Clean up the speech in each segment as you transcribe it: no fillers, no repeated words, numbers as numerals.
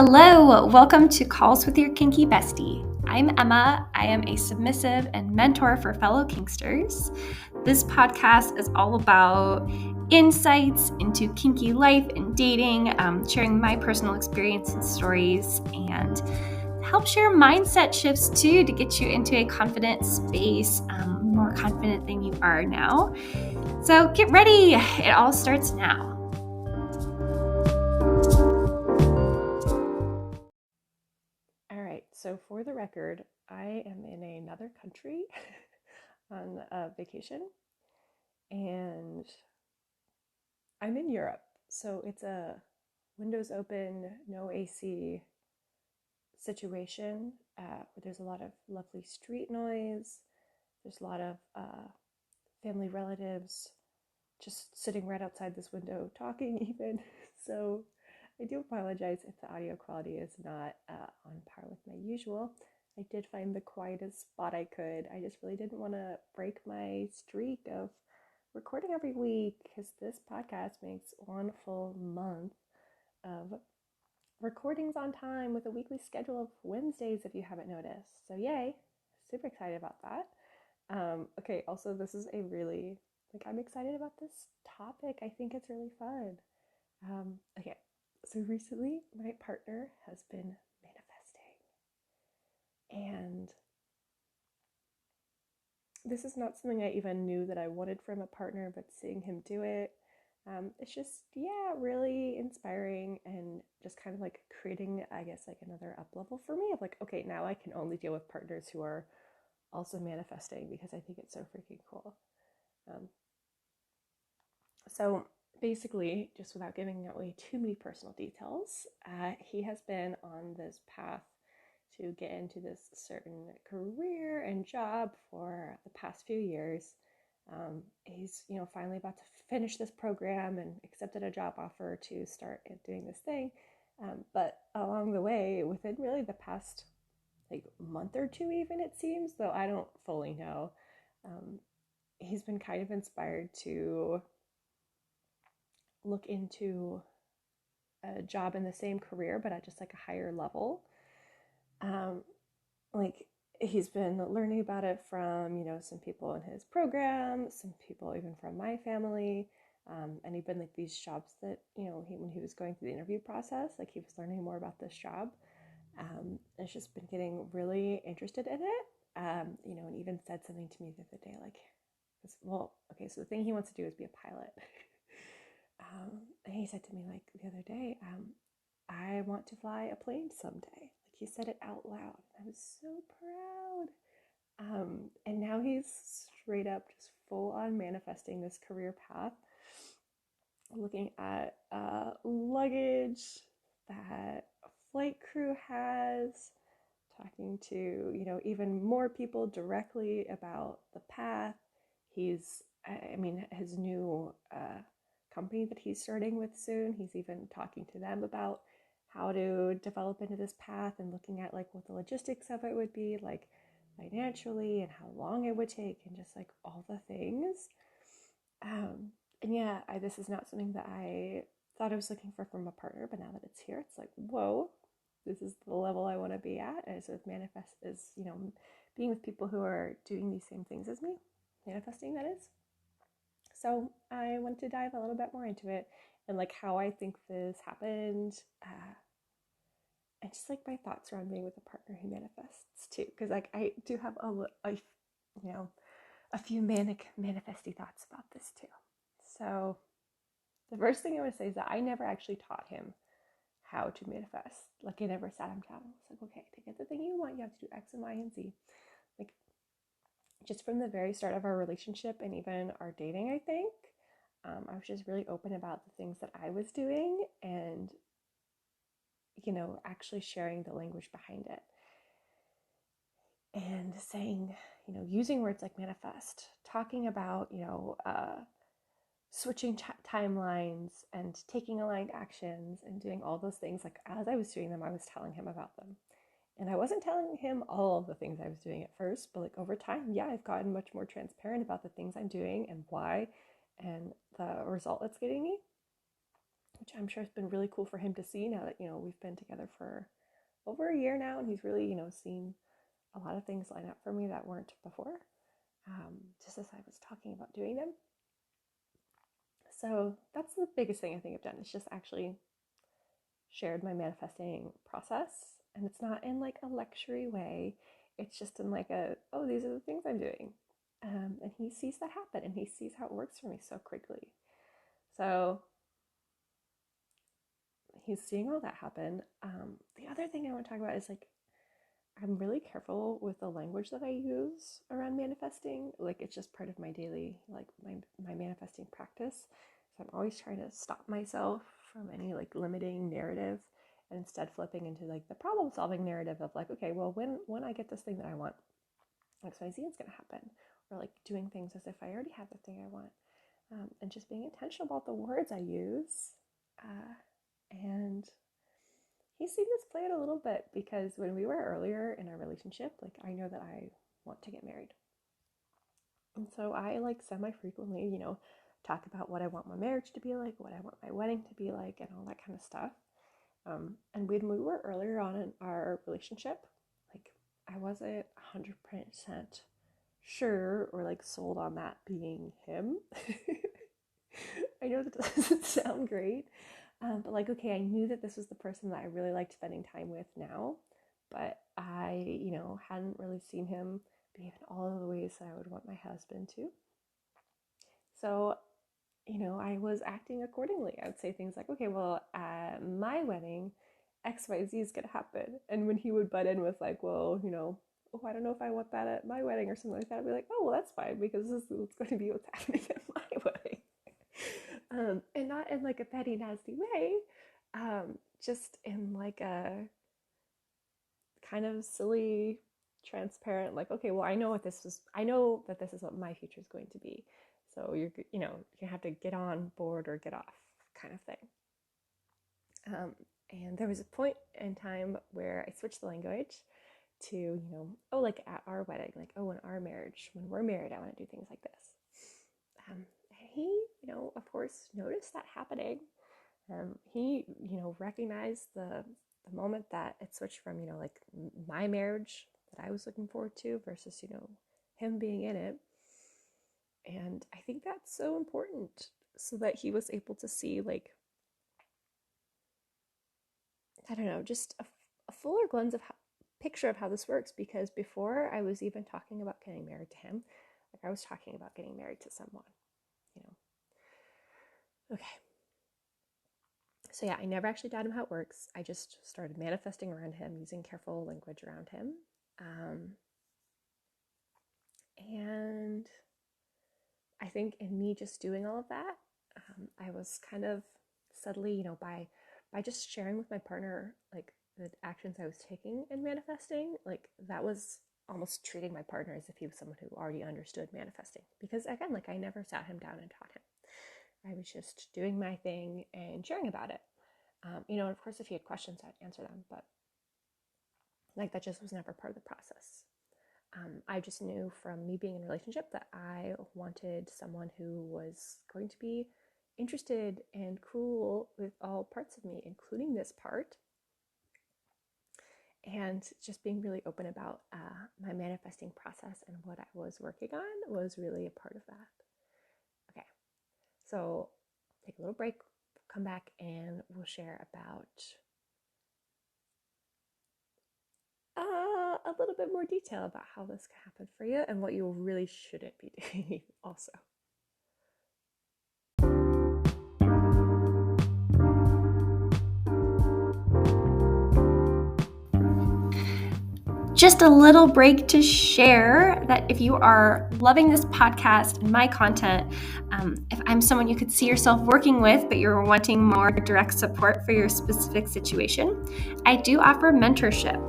Hello, welcome to Calls with Your Kinky Bestie. I'm Emma. I am a submissive and mentor for fellow kinksters. This podcast is all about insights into kinky life and dating, sharing my personal experience and stories, and help share mindset shifts too to get you into a confident space, more confident than you are now. So get ready, it all starts now. So for the record, I am in another country on vacation, and I'm in Europe. So it's a windows open, no AC situation where there's a lot of lovely street noise. There's a lot of family relatives just sitting right outside this window talking even. So I do apologize if the audio quality is not on par with my usual. I did find the quietest spot I could. I just really didn't want to break my streak of recording every week because this podcast makes one full month of recordings on time with a weekly schedule of Wednesdays if you haven't noticed. So yay, super excited about that. Okay, also this is a really, I'm excited about this topic. I think it's really fun. Okay, so recently my partner has been manifesting, and this is not something I even knew that I wanted from a partner, but seeing him do it, it's just, yeah, really inspiring and just kind of like creating, I guess, like another up level for me of like, okay, now I can only deal with partners who are also manifesting because I think it's so freaking cool. So basically, just without giving away too many personal details, he has been on this path to get into this certain career and job for the past few years. He's, finally about to finish this program and accepted a job offer to start doing this thing. But along the way, within really the past like month or two, even it seems, though I don't fully know, he's been kind of inspired to look into a job in the same career, but at just like a higher level. Um, like he's been learning about it from, some people in his program, some people even from my family. And even like these jobs that, when he was going through the interview process, like he was learning more about this job. It's just been getting really interested in it. And even said something to me the other day, like, well, okay, so the thing he wants to do is be a pilot. And he said to me like the other day, I want to fly a plane someday. Like he said it out loud. I was so proud. And now he's straight up just full on manifesting this career path, looking at luggage that a flight crew has, talking to, even more people directly about the path. His new company that he's starting with soon, he's even talking to them about how to develop into this path and looking at like what the logistics of it would be, like financially and how long it would take and just like all the things. And yeah, this is not something that I thought I was looking for from a partner, but now that it's here, it's like, whoa, this is the level I want to be at. As with manifest is, being with people who are doing these same things as me, manifesting that is. So I want to dive a little bit more into it and like how I think this happened, and just like my thoughts around being with a partner who manifests too, because like I do have a few manic manifesty thoughts about this too. So the first thing I want to say is that I never actually taught him how to manifest. Like I never sat him down and was like, okay, to get the thing you want, you have to do X and Y and Z. Like just from the very start of our relationship and even our dating, I think, I was just really open about the things that I was doing and, actually sharing the language behind it. And saying, using words like manifest, talking about, switching timelines and taking aligned actions and doing all those things. Like as I was doing them, I was telling him about them. And I wasn't telling him all of the things I was doing at first, but like over time, yeah, I've gotten much more transparent about the things I'm doing and why and the result it's getting me. which I'm sure has been really cool for him to see now that, we've been together for over a year now, and he's really, seen a lot of things line up for me that weren't before, just as I was talking about doing them. So that's the biggest thing I think I've done. It's just actually shared my manifesting process. And it's not in like a lecture-y way. It's just in like oh, these are the things I'm doing. And he sees that happen, and he sees how it works for me so quickly. So he's seeing all that happen. The other thing I want to talk about is like, I'm really careful with the language that I use around manifesting. Like, it's just part of my daily, like my manifesting practice. So I'm always trying to stop myself from any like limiting narrative, and instead flipping into like the problem solving narrative of like, okay, well, when I get this thing that I want, XYZ is going to happen. Or like doing things as if I already have the thing I want. And just being intentional about the words I use. And he's seen this play out a little bit, because when we were earlier in our relationship, like, I know that I want to get married. And so I like semi-frequently, talk about what I want my marriage to be like, what I want my wedding to be like, and all that kind of stuff. And when we were earlier on in our relationship, like, I wasn't 100% sure or like sold on that being him. I know that doesn't sound great, but like, okay, I knew that this was the person that I really liked spending time with now, but I, hadn't really seen him behave in all of the ways that I would want my husband to. So, I was acting accordingly. I would say things like, okay, well, at my wedding, XYZ is going to happen. And when he would butt in with like, well, oh, I don't know if I want that at my wedding or something like that, I'd be like, oh, well, that's fine, because this is what's going to be what's happening at my wedding. And not in like a petty, nasty way, just in like a kind of silly, transparent, like, okay, well, I know that this is what my future is going to be. So you're gonna have to get on board or get off, kind of thing. And there was a point in time where I switched the language to, oh, like at our wedding, like, oh, in our marriage, when we're married, I want to do things like this. And he, of course, noticed that happening. He, recognized the moment that it switched from, like my marriage that I was looking forward to versus, him being in it. And I think that's so important, so that he was able to see, like, I don't know, just a fuller picture of how this works. Because before I was even talking about getting married to him, like, I was talking about getting married to someone, Okay. So yeah, I never actually taught him how it works. I just started manifesting around him, using careful language around him. And I think in me just doing all of that, I was kind of subtly, by just sharing with my partner, like, the actions I was taking in manifesting, like, that was almost treating my partner as if he was someone who already understood manifesting. Because again, like, I never sat him down and taught him. I was just doing my thing and sharing about it. And of course, if he had questions, I'd answer them, but like, that just was never part of the process. I just knew from me being in a relationship that I wanted someone who was going to be interested and cool with all parts of me, including this part. And just being really open about my manifesting process and what I was working on was really a part of that. Okay, so take a little break, come back, and we'll share about a little bit more detail about how this can happen for you and what you really shouldn't be doing also. Just a little break to share that if you are loving this podcast and my content, if I'm someone you could see yourself working with, but you're wanting more direct support for your specific situation, I do offer mentorship.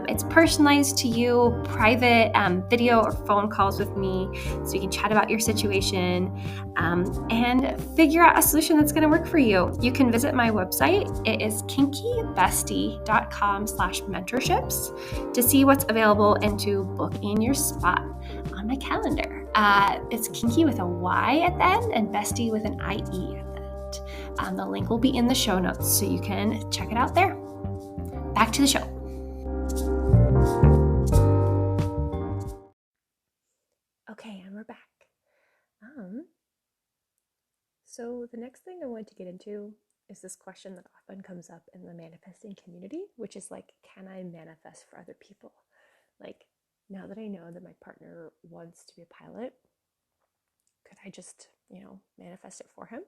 It's personalized to you, private video or phone calls with me, so you can chat about your situation and figure out a solution that's going to work for you. You can visit my website. It is kinkybestie.com/mentorships to see what's available and to book in your spot on my calendar. It's kinky with a Y at the end and bestie with an IE at the end. podcast. The link will be in the show notes, so you can check it out there. Back to the show. Okay, and we're back. So the next thing I want to get into is this question that often comes up in the manifesting community, which is like, can I manifest for other people? Like, now that I know that my partner wants to be a pilot, could I just, manifest it for him?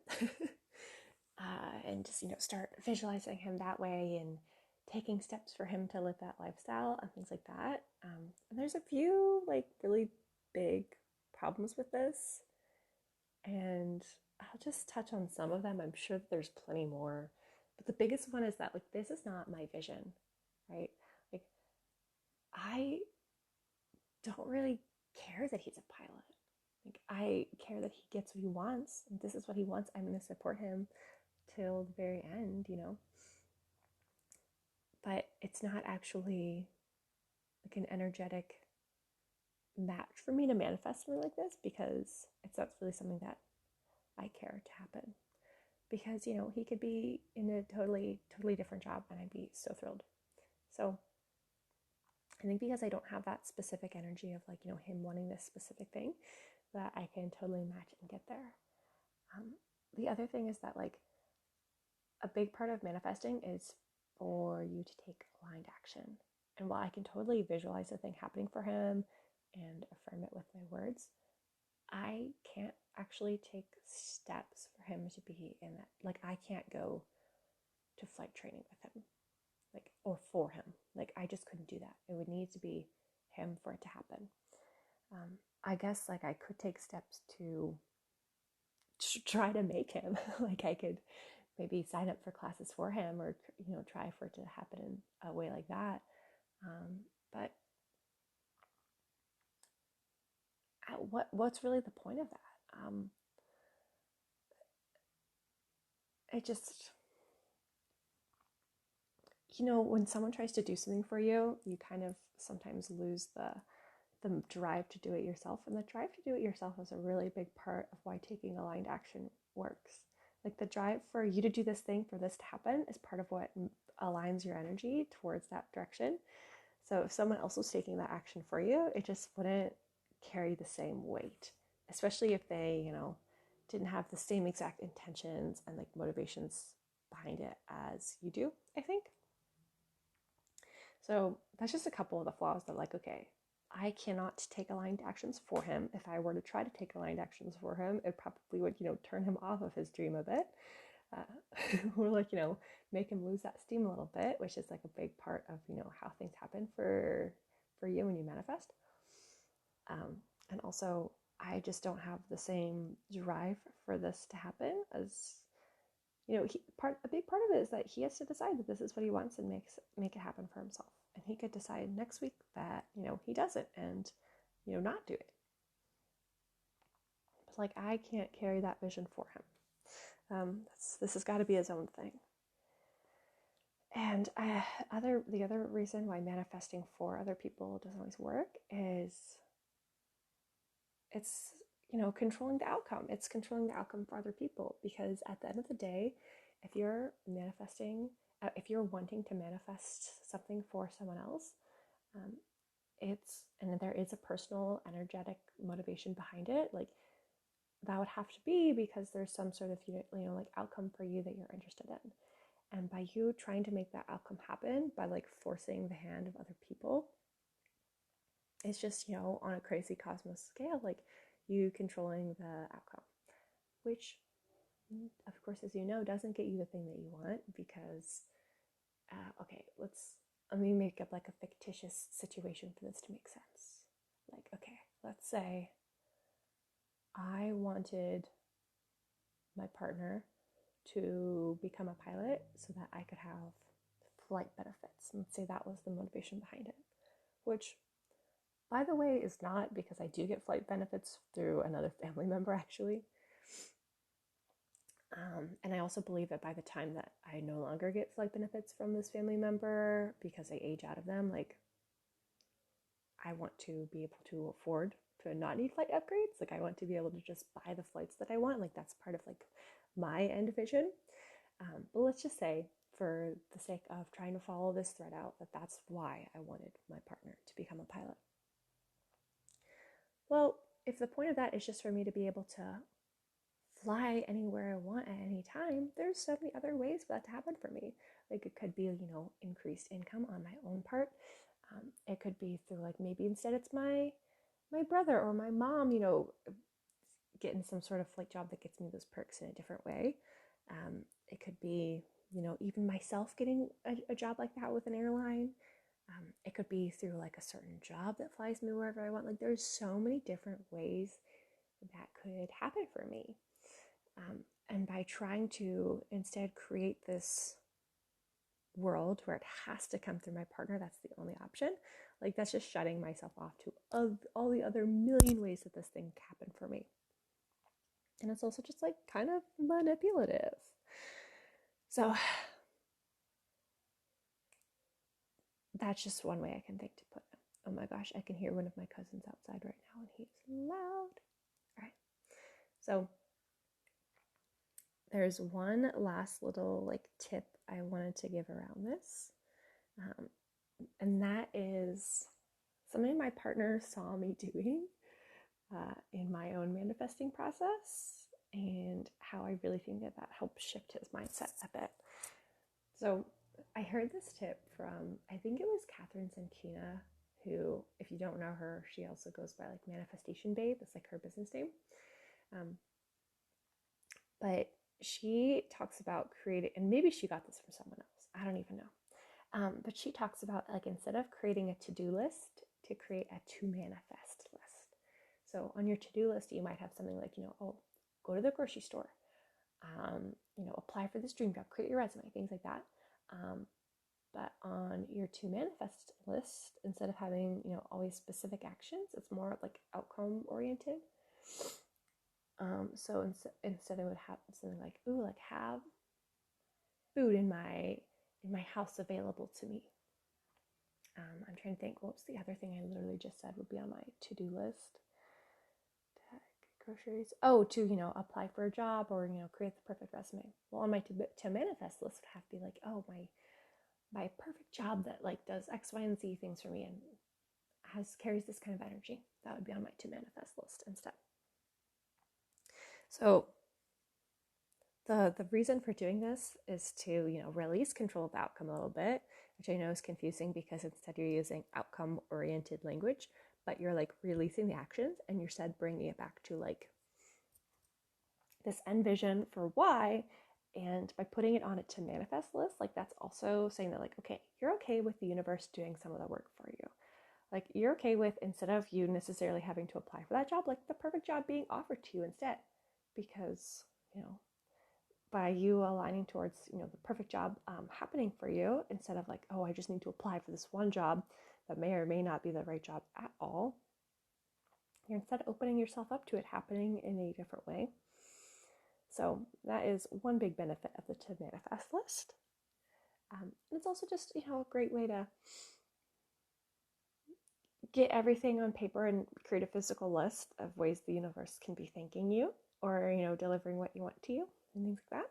And just, start visualizing him that way and taking steps for him to live that lifestyle and things like that. And there's a few like really big problems with this. And I'll just touch on some of them. I'm sure that there's plenty more. But the biggest one is that like this is not my vision, right? Like I don't really care that he's a pilot. Like I care that he gets what he wants. And this is what he wants. I'm going to support him till the very end, But it's not actually like an energetic match for me to manifest something like this because it's not really something that I care to happen. Because, he could be in a totally different job and I'd be so thrilled. So I think because I don't have that specific energy of like, him wanting this specific thing, that I can totally match and get there. The other thing is that like a big part of manifesting is for you to take aligned action. And while I can totally visualize the thing happening for him and affirm it with my words, I can't actually take steps for him to be in that. Like I can't go to flight training with him, like, or for him. Like I just couldn't do that. It would need to be him for it to happen. I guess like I could take steps to try to make him. Like I could maybe sign up for classes for him or try for it to happen in a way like that. But what's really the point of that? It just, when someone tries to do something for you, you kind of sometimes lose the drive to do it yourself. And the drive to do it yourself is a really big part of why taking aligned action works. Like the drive for you to do this thing, for this to happen, is part of what aligns your energy towards that direction. So if someone else was taking that action for you, it just wouldn't carry the same weight, especially if they, didn't have the same exact intentions and like motivations behind it as you do, I think. So that's just a couple of the flaws that like, okay, I cannot take aligned actions for him. If I were to try to take aligned actions for him, it probably would, turn him off of his dream a bit. Or like, make him lose that steam a little bit, which is like a big part of, how things happen for you when you manifest. And also, I just don't have the same drive for this to happen as, a big part of it is that he has to decide that this is what he wants and make it happen for himself. And he could decide next week that, he doesn't and, not do it. But like, I can't carry that vision for him. This has got to be his own thing. And the other reason why manifesting for other people doesn't always work is it's, controlling the outcome. It's controlling the outcome for other people, because at the end of the day, if you're wanting to manifest something for someone else, and there is a personal energetic motivation behind it, like that would have to be because there's some sort of, like outcome for you that you're interested in. And by you trying to make that outcome happen by like forcing the hand of other people, it's just, on a crazy cosmos scale, like you controlling the outcome, which of course, as you know, doesn't get you the thing that you want because, okay, let me make up like a fictitious situation for this to make sense. Like, okay, let's say I wanted my partner to become a pilot so that I could have flight benefits. Let's say that was the motivation behind it, which, by the way, is not, because I do get flight benefits through another family member, actually. And I also believe that by the time that I no longer get flight benefits from this family member because I age out of them, like I want to be able to afford to not need flight upgrades. Like, I want to be able to just buy the flights that I want. Like, that's part of like my end vision. But let's just say, for the sake of trying to follow this thread out, that that's why I wanted my partner to become a pilot. Well, if the point of that is just for me to be able to fly anywhere I want at any time, there's so many other ways for that to happen for me. Like, it could be, increased income on my own part. It could be through, like, maybe instead it's my brother or my mom, getting some sort of like job that gets me those perks in a different way. It could be, even myself getting a job like that with an airline. It could be through like a certain job that flies me wherever I want. Like, there's so many different ways that could happen for me. And by trying to instead create this world where it has to come through my partner, that's the only option. Like, that's just shutting myself off to all the other million ways that this thing can happen for me. And it's also just like kind of manipulative. So that's just one way I can think to put it. Oh my gosh, I can hear one of my cousins outside right now and he's loud. All right. So there's one last little like tip I wanted to give around this. And that is something my partner saw me doing in my own manifesting process, and how I really think that helped shift his mindset a bit. So I heard this tip from, I think it was Catherine Santina, who, if you don't know her, she also goes by like Manifestation Babe. That's like her business name. But she talks about creating, and maybe she got this from someone else, I don't even know. But she talks about, like, instead of creating a to-do list, to create a to-manifest list. So on your to-do list, you might have something like, go to the grocery store, apply for this dream job, create your resume, things like that. But on your to-manifest list, instead of having, always specific actions, it's more like outcome oriented. So instead I would have something like, have food in my house available to me. I'm trying to think, what's the other thing I literally just said would be on my to-do list? Groceries. Oh, to, apply for a job, or, create the perfect resume. Well, on my to manifest list would have to be like, my perfect job that like does X, Y, and Z things for me and carries this kind of energy. That would be on my to manifest list instead. So the reason for doing this is to, release control of the outcome a little bit, which I know is confusing because instead you're using outcome-oriented language, but you're like releasing the actions and you're instead bringing it back to like this end vision for why. And by putting it on a to manifest list, like, that's also saying that, like, okay, you're okay with the universe doing some of the work for you. Like, you're okay with, instead of you necessarily having to apply for that job, like the perfect job being offered to you instead. Because, by you aligning towards, the perfect job happening for you, instead of like, I just need to apply for this one job that may or may not be the right job at all, you're instead opening yourself up to it happening in a different way. So that is one big benefit of the to manifest list. And it's also just, a great way to get everything on paper and create a physical list of ways the universe can be thanking you, or, delivering what you want to you and things like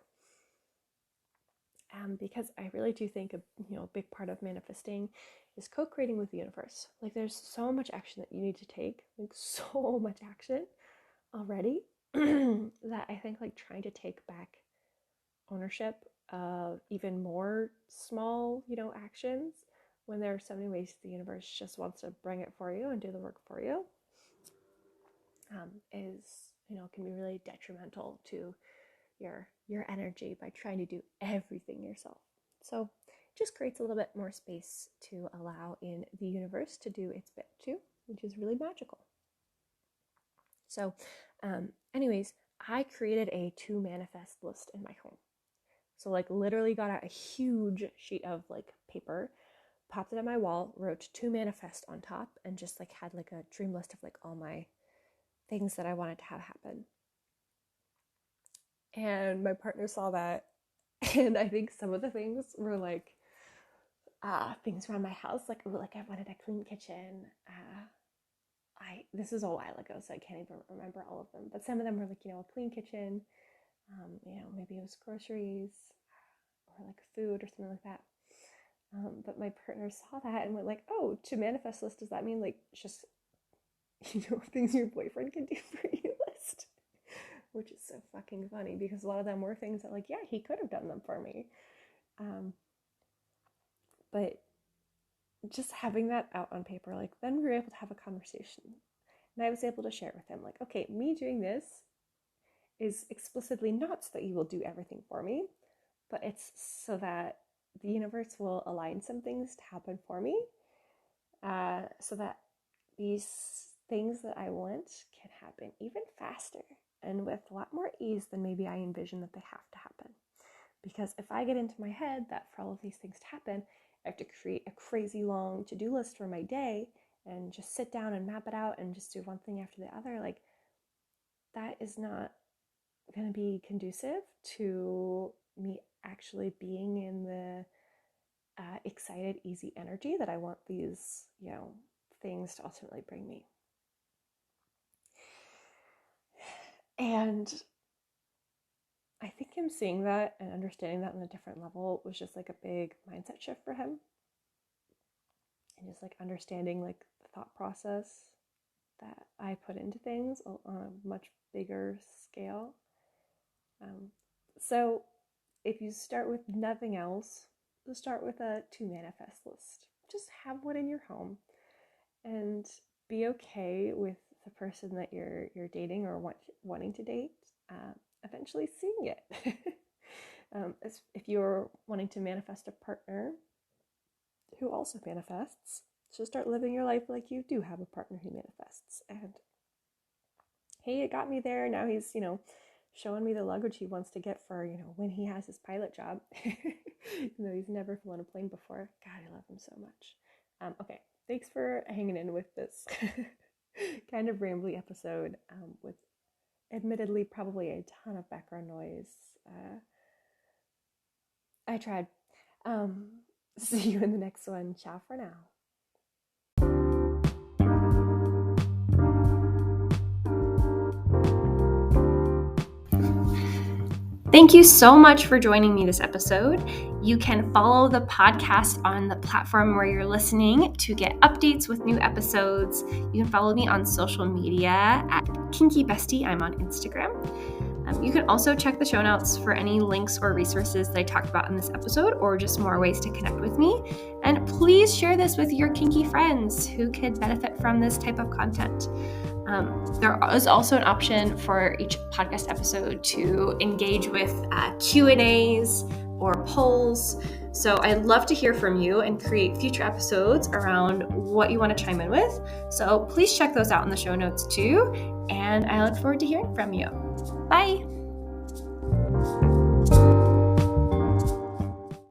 that. Because I really do think a big part of manifesting is co-creating with the universe. Like, there's so much action that you need to take, like so much action already, that I think like trying to take back ownership of even more small, actions, when there are so many ways the universe just wants to bring it for you and do the work for you, is, can be really detrimental to your energy by trying to do everything yourself. So it just creates a little bit more space to allow in the universe to do its bit too, which is really magical. So anyways, I created a to manifest list in my home. So like literally got out a huge sheet of like paper, popped it on my wall, wrote to manifest on top, and just like had like a dream list of like all my things that I wanted to have happen. And my partner saw that, and I think some of the things were like things around my house, like, I wanted a clean kitchen, this is a while ago, so I can't even remember all of them. But some of them were like, a clean kitchen, maybe it was groceries or like food or something like that. But my partner saw that and went like, oh, to manifest list, does that mean like just, things your boyfriend can do for you list? Which is so fucking funny because a lot of them were things that like, yeah, he could have done them for me. But just having that out on paper, like then we were able to have a conversation. And I was able to share with him, like, okay, me doing this is explicitly not so that you will do everything for me, but it's so that the universe will align some things to happen for me, so that these things that I want can happen even faster and with a lot more ease than maybe I envision that they have to happen. Because if I get into my head that for all of these things to happen, I have to create a crazy long to-do list for my day and just sit down and map it out and just do one thing after the other, like that is not going to be conducive to me actually being in the excited, easy energy that I want these, things to ultimately bring me. And I think him seeing that and understanding that on a different level was just like a big mindset shift for him. And just like understanding like the thought process that I put into things on a much bigger scale. So if you start with nothing else, just start with a to manifest list. Just have one in your home and be okay with the person that you're dating or wanting to date eventually seeing it. If you're wanting to manifest a partner who also manifests, so start living your life like you do have a partner who manifests. And hey, it got me there. Now he's, showing me the luggage he wants to get for, when he has his pilot job. Even though he's never flown a plane before. God, I love him so much. Okay, thanks for hanging in with this kind of rambly episode with admittedly probably a ton of background noise. I tried. See you in the next one. Ciao for now. Thank you so much for joining me this episode. You can follow the podcast on the platform where you're listening to get updates with new episodes. You can follow me on social media at Kinky Bestie. I'm on Instagram. You can also check the show notes for any links or resources that I talked about in this episode, or just more ways to connect with me. And please share this with your kinky friends who could benefit from this type of content. There is also an option for each podcast episode to engage with Q&As or polls. So I'd love to hear from you and create future episodes around what you want to chime in with. So please check those out in the show notes too. And I look forward to hearing from you. Bye.